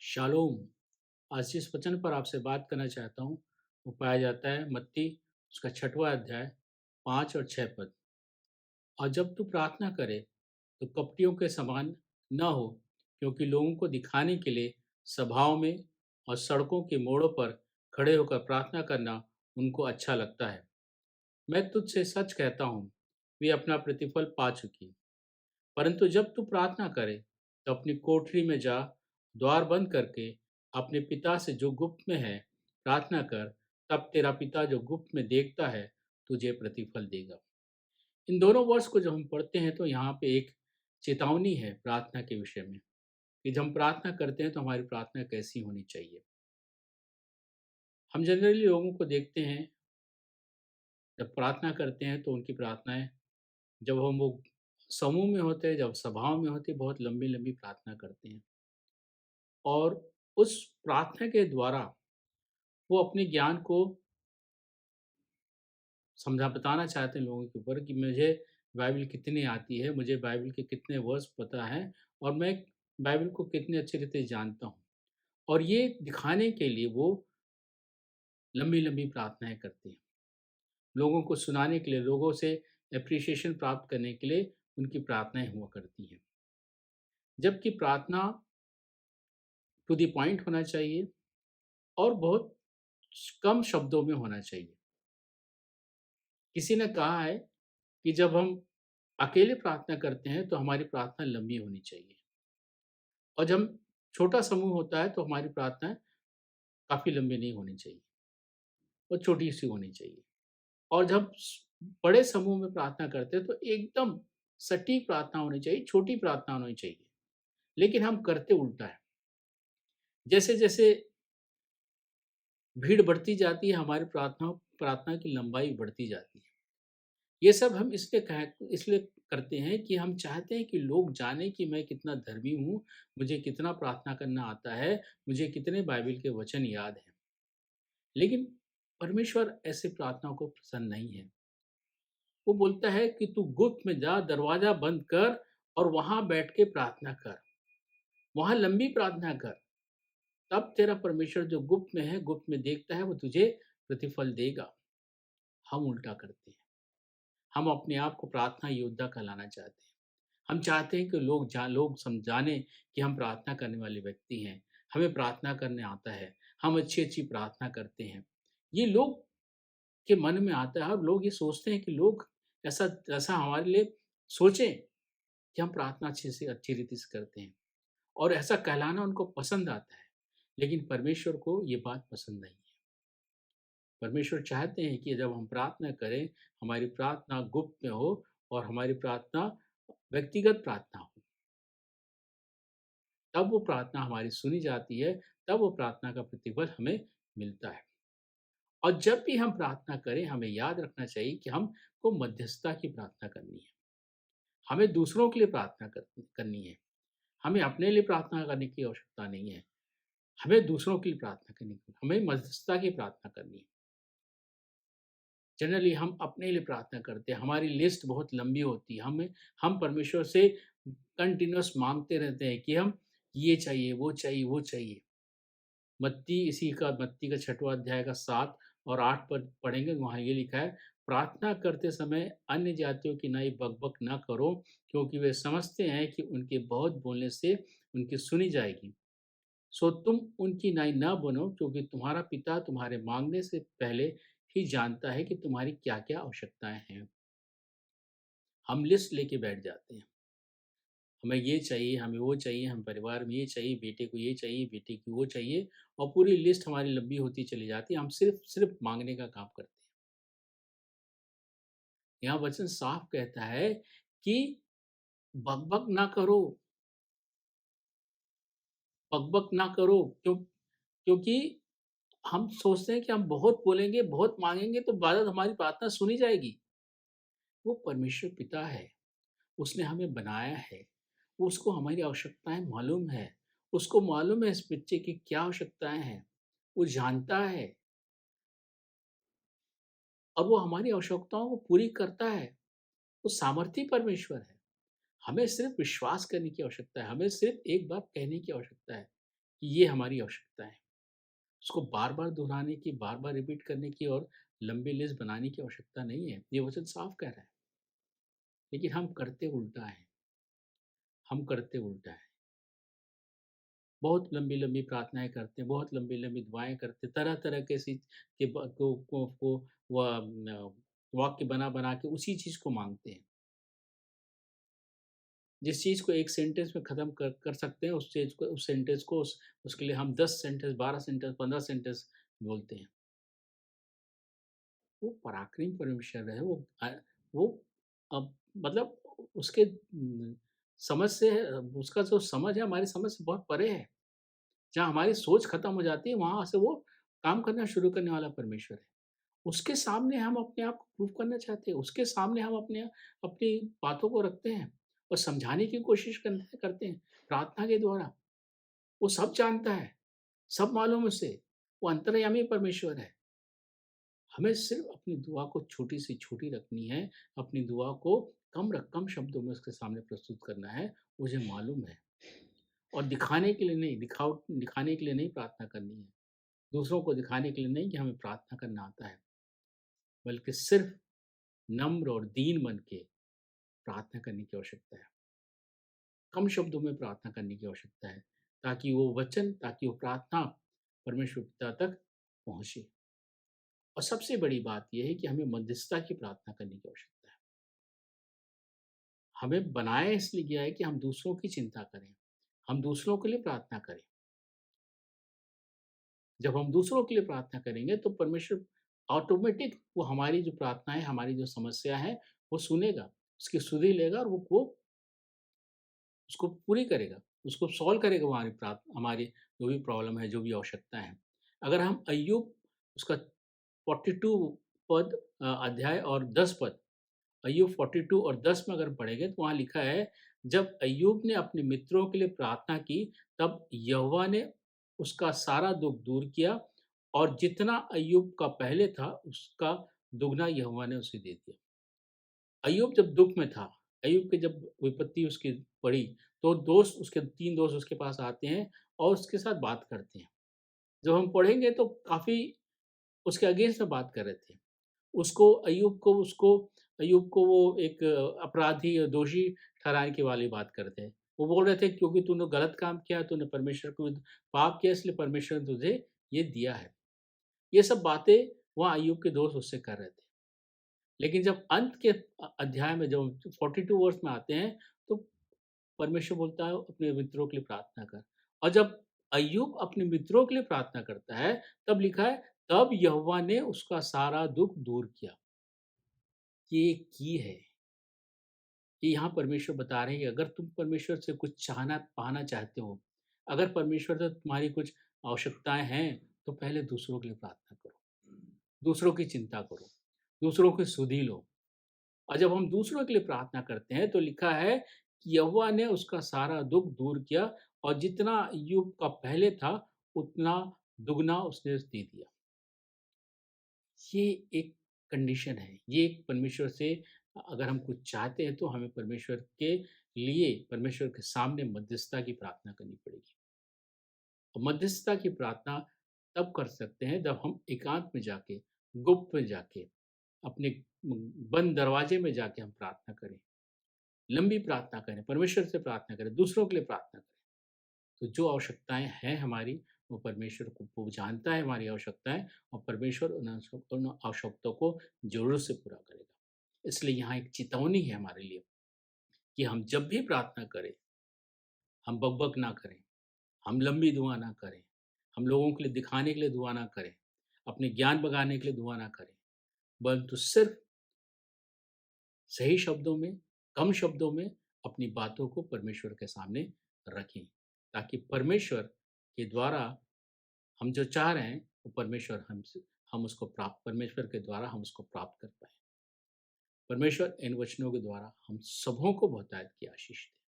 Shalom. आज जिस वचन पर आपसे बात करना चाहता हूँ, वो पाया जाता है मत्ती उसका 6वाँ अध्याय 5 और 6 पद। और जब तू प्रार्थना करे, तो कपटियों के समान न हो, क्योंकि लोगों को दिखाने के लिए सभाओं में और सड़कों के मोड़ों पर खड़े होकर प्रार्थना करना उनको अच्छा लगता है। मैं तुझसे सच कहता हूँ, वे अपना प्रतिफल पा चुकी। परंतु जब तू प्रार्थना करे, तो अपनी कोठरी में जा, द्वार बंद करके अपने पिता से जो गुप्त में है प्रार्थना कर। तब तेरा पिता जो गुप्त में देखता है, तुझे प्रतिफल देगा। इन दोनों वर्ष को जब हम पढ़ते हैं, तो यहाँ पे एक चेतावनी है प्रार्थना के विषय में, कि जब हम प्रार्थना करते हैं तो हमारी प्रार्थना कैसी होनी चाहिए। हम जनरली लोगों को देखते हैं, जब प्रार्थना करते हैं तो उनकी प्रार्थनाएं, जब हम वो समूह में होते हैं, जब सभाओं में होते हैं, बहुत लंबी लंबी प्रार्थना करते हैं। और उस प्रार्थना के द्वारा वो अपने ज्ञान को समझा बताना चाहते हैं लोगों के ऊपर, कि मुझे बाइबल कितनी आती है, मुझे बाइबल के कितने वर्स पता है, और मैं बाइबल को कितने अच्छे रीते जानता हूँ। और ये दिखाने के लिए वो लंबी लंबी प्रार्थनाएं करते हैं, लोगों को सुनाने के लिए, लोगों से एप्रिसिएशन प्राप्त करने के लिए उनकी प्रार्थनाएं हुआ करती हैं। जबकि प्रार्थना टू द पॉइंट होना चाहिए, और बहुत कम शब्दों में होना चाहिए। किसी ने कहा है कि जब हम अकेले प्रार्थना करते हैं, तो हमारी प्रार्थना लंबी होनी चाहिए, और जब छोटा समूह होता है तो हमारी प्रार्थना काफ़ी लंबी नहीं होनी चाहिए, वो छोटी-सी होनी चाहिए। और जब बड़े समूह में प्रार्थना करते हैं, तो एकदम सटीक प्रार्थना होनी चाहिए, छोटी प्रार्थना होनी चाहिए। लेकिन हम करते उल्टा है। जैसे-जैसे भीड़ बढ़ती जाती है, हमारी प्रार्थना की लंबाई बढ़ती जाती है। ये सब हम इसलिए करते हैं कि हम चाहते हैं कि लोग जानें कि मैं कितना धर्मी हूँ, मुझे कितना प्रार्थना करना आता है, मुझे कितने बाइबल के वचन याद हैं। लेकिन परमेश्वर ऐसे प्रार्थनाओं को पसंद नहीं है। वो बोलता है कि तू गुप्त में जा, दरवाज़ा बंद कर और वहाँ बैठ के प्रार्थना कर। वहाँ लंबी प्रार्थना कर। तब तेरा परमेश्वर जो गुप्त में है, गुप्त में देखता है, वो तुझे प्रतिफल देगा। हम उल्टा करते हैं। हम अपने आप को प्रार्थना योद्धा कहलाना चाहते हैं। हम चाहते हैं कि लोग जाने कि हम प्रार्थना करने वाले व्यक्ति हैं, हमें प्रार्थना करने आता है, हम अच्छी-अच्छी प्रार्थना करते हैं। ये लोग के मन में आता है, और लोग ये सोचते हैं कि लोग ऐसा ऐसा हमारे लिए सोचें कि हम प्रार्थना अच्छे से अच्छी रीति से करते हैं, और ऐसा कहलाना उनको पसंद आता है। लेकिन परमेश्वर को ये बात पसंद नहीं है। परमेश्वर चाहते हैं कि जब हम प्रार्थना करें, हमारी प्रार्थना गुप्त में हो, और हमारी प्रार्थना व्यक्तिगत प्रार्थना हो। तब वो प्रार्थना हमारी सुनी जाती है, तब वो प्रार्थना का प्रतिफल हमें मिलता है। और जब भी हम प्रार्थना करें, हमें याद रखना चाहिए कि हमको मध्यस्थता की प्रार्थना करनी है। हमें दूसरों के लिए प्रार्थना करनी है। हमें अपने लिए प्रार्थना करने की आवश्यकता नहीं है। हमें दूसरों के लिए प्रार्थना करनी है। हमें मध्यस्थता की प्रार्थना करनी है। जनरली हम अपने लिए प्रार्थना करते हैं, हमारी लिस्ट बहुत लंबी होती है। हम परमेश्वर से कंटिन्यूअस माँगते रहते हैं कि हम ये चाहिए, वो चाहिए, वो चाहिए। मत्ती का 6वाँ अध्याय का 7 और 8 पद पढ़ेंगे, वहाँ ये लिखा है, प्रार्थना करते समय अन्य जातियों की नाई बकबक ना करो, क्योंकि वे समझते हैं कि उनके बहुत बोलने से उनकी सुनी जाएगी। सो तुम उनकी नाई ना बनो, क्योंकि तुम्हारा पिता तुम्हारे माँगने से पहले ही जानता है कि तुम्हारी क्या-क्या आवश्यकताएँ हैं। हम लिस्ट लेके बैठ जाते हैं। हमें ये चाहिए, हमें वो चाहिए, हम परिवार में ये चाहिए, बेटे को ये चाहिए, बेटे को वो चाहिए, और पूरी लिस्ट हमारी लंबी होती चली जाती है। हम सिर्फ़ माँगने का काम करते हैं। यहाँ वचन साफ कहता है कि बक-बक ना करो, बक-बक ना करो, क्योंकि हम सोचते हैं कि हम बहुत बोलेंगे, बहुत माँगेंगे, तो बाद हमारी प्रार्थना सुनी जाएगी। वो परमेश्वर पिता है, उसने हमें बनाया है, उसको हमारी आवश्यकताएँ मालूम है, उसको मालूम है इस बच्चे की क्या आवश्यकताएँ हैं, वो जानता है, और वो हमारी आवश्यकताओं को पूरी करता है। वो सामर्थी परमेश्वर है। हमें सिर्फ़ विश्वास करने की आवश्यकता है, हमें सिर्फ़ एक बात कहने की आवश्यकता है कि ये हमारी आवश्यकता है। उसको बार-बार दोहराने की, बार-बार रिपीट करने की और लंबी लिस्ट बनाने की आवश्यकता नहीं है। ये वचन साफ कह रहा है। लेकिन हम करते उल्टा है, हम करते उल्टा है। बहुत लंबी-लंबी प्रार्थनाएँ करते हैं, बहुत लंबी-लंबी दुआएँ करते हैं, तरह-तरह के सी के ब को व न वाक्य बना-बना के उसी चीज़ को माँगते हैं। जिस चीज़ को एक सेंटेंस में ख़त्म कर सकते हैं, उस चीज़ को उस सेंटेंस को उसके लिए हम 10 सेंटेंस, 12 सेंटेंस, 15 सेंटेंस बोलते हैं। वो पराक्रमी परमेश्वर है, वो अब मतलब उसके समझ से उसका जो समझ है हमारी समझ से बहुत परे है। जहाँ हमारी सोच खत्म हो जाती है, वहाँ से वो काम करना शुरू करने वाला परमेश्वर है। उसके सामने हम अपने आप को प्रूव करना चाहते हैं, उसके सामने हम अपनी बातों को रखते हैं और समझाने की कोशिश करते हैं, प्रार्थना के द्वारा। वो सब जानता है, सब मालूम है उसे, वो अंतर्यामी परमेश्वर है। हमें सिर्फ़ अपनी दुआ को छोटी से छोटी रखनी है, अपनी दुआ को कम शब्दों में उसके सामने प्रस्तुत करना है, मुझे मालूम है। और दिखाने के लिए नहीं, दिखाने के लिए नहीं प्रार्थना करनी है। दूसरों को दिखाने के लिए नहीं कि हमें प्रार्थना करना आता है, बल्कि सिर्फ़ नम्र और दीन मन के प्रार्थना करने की आवश्यकता है। कम शब्दों में प्रार्थना करने की आवश्यकता है, ताकि वो प्रार्थना परमेश्वर पिता तक पहुँचे। और सबसे बड़ी बात ये है कि हमें मध्यस्थता की प्रार्थना करने की आवश्यकता है। हमें बनाया इसलिए गया है कि हम दूसरों की चिंता करें, हम दूसरों के लिए प्रार्थना करें। जब हम दूसरों के लिए प्रार्थना करेंगे तो परमेश्वर ऑटोमेटिक वो हमारी जो प्रार्थना है, हमारी जो समस्या है, वो सुनेगा, उसकी सुधि लेगा और वो उसको पूरी करेगा, उसको सॉल्व करेगा हमारी जो भी प्रॉब्लम है, जो भी आवश्यकता है। अगर हम अय्यूब उसका 42 अध्याय और 10 पद, अय्यूब 42 और 10 में अगर पढ़ेंगे तो वहाँ लिखा है, जब अय्यूब ने अपने मित्रों के लिए प्रार्थना की, तब यहोवा ने उसका सारा दुःख दूर किया और जितना अय्यूब का पहले था, उसका दुगना यहोवा ने उसे दे दिया। अय्यूब जब दुःख में था, अय्यूब की जब विपत्ति उसकी पड़ी, तो दोस्त उसके 3 दोस्त उसके पास आते हैं और उसके साथ बात करते हैं। जब हम पढ़ेंगे तो काफ़ी उसके अगेंस्ट में बात कर रहे थे। अय्यूब को वो एक अपराधी या दोषी ठहराने की वाली बात करते हैं। वो बोल रहे थे क्योंकि तूने गलत काम किया, तूने परमेश्वर के विरुद्ध पाप किया इसलिए परमेश्वर ने तुझे ये दिया है। ये सब बातें वहाँ अय्यूब के दोस्त उससे कर रहे थे। लेकिन जब अंत के अध्याय में जब 42 वर्ष में आते हैं, तो परमेश्वर बोलता है अपने मित्रों के लिए प्रार्थना कर। और जब अय्यूब अपने मित्रों के लिए प्रार्थना करता है, तब लिखा है तब यहोवा ने उसका सारा दुःख दूर किया। ये एक की है कि यहाँ परमेश्वर बता रहे हैं कि अगर तुम परमेश्वर से कुछ पाना चाहते हो, अगर परमेश्वर से तुम्हारी कुछ आवश्यकताएँ हैं, तो पहले दूसरों के लिए प्रार्थना करो, दूसरों की चिंता करो, दूसरों की सुधि लो। और जब हम दूसरों के लिए प्रार्थना करते हैं तो लिखा है कि यहोवा ने उसका सारा दुःख दूर किया और जितना अय्यूब का पहले था, उतना दुगना उसने दे दिया। ये एक कंडीशन है, ये एक परमेश्वर से अगर हम कुछ चाहते हैं तो हमें परमेश्वर के सामने मध्यस्थता की प्रार्थना करनी पड़ेगी। और मध्यस्थता की प्रार्थना तब कर सकते हैं जब हम एकांत में जाके, गुप्त में जाके, अपने बंद दरवाजे में जाके हम प्रार्थना करें। लंबी प्रार्थना करें, परमेश्वर से प्रार्थना करें, दूसरों के लिए प्रार्थना करें। तो जो आवश्यकताएँ हैं हमारी, वो जानता है हमारी आवश्यकताएँ और परमेश्वर उन आवश्यकताओं को ज़रूरत से पूरा करेगा। इसलिए यहाँ एक चेतावनी है हमारे लिए कि हम जब भी प्रार्थना करें, हम बक-बक ना करें, हम लंबी दुआ ना करें, हम लोगों के लिए दिखाने के लिए दुआ ना करें, अपने ज्ञान बढ़ाने के लिए दुआ ना करें, परंतु सिर्फ़ सही शब्दों में, कम शब्दों में अपनी बातों को परमेश्वर के सामने रखें, ताकि हम जो चाह रहे हैं, वो परमेश्वर के द्वारा हम उसको प्राप्त कर पाएँ। परमेश्वर इन वचनों के द्वारा हम सबों को बहुतायत की आशीष दे।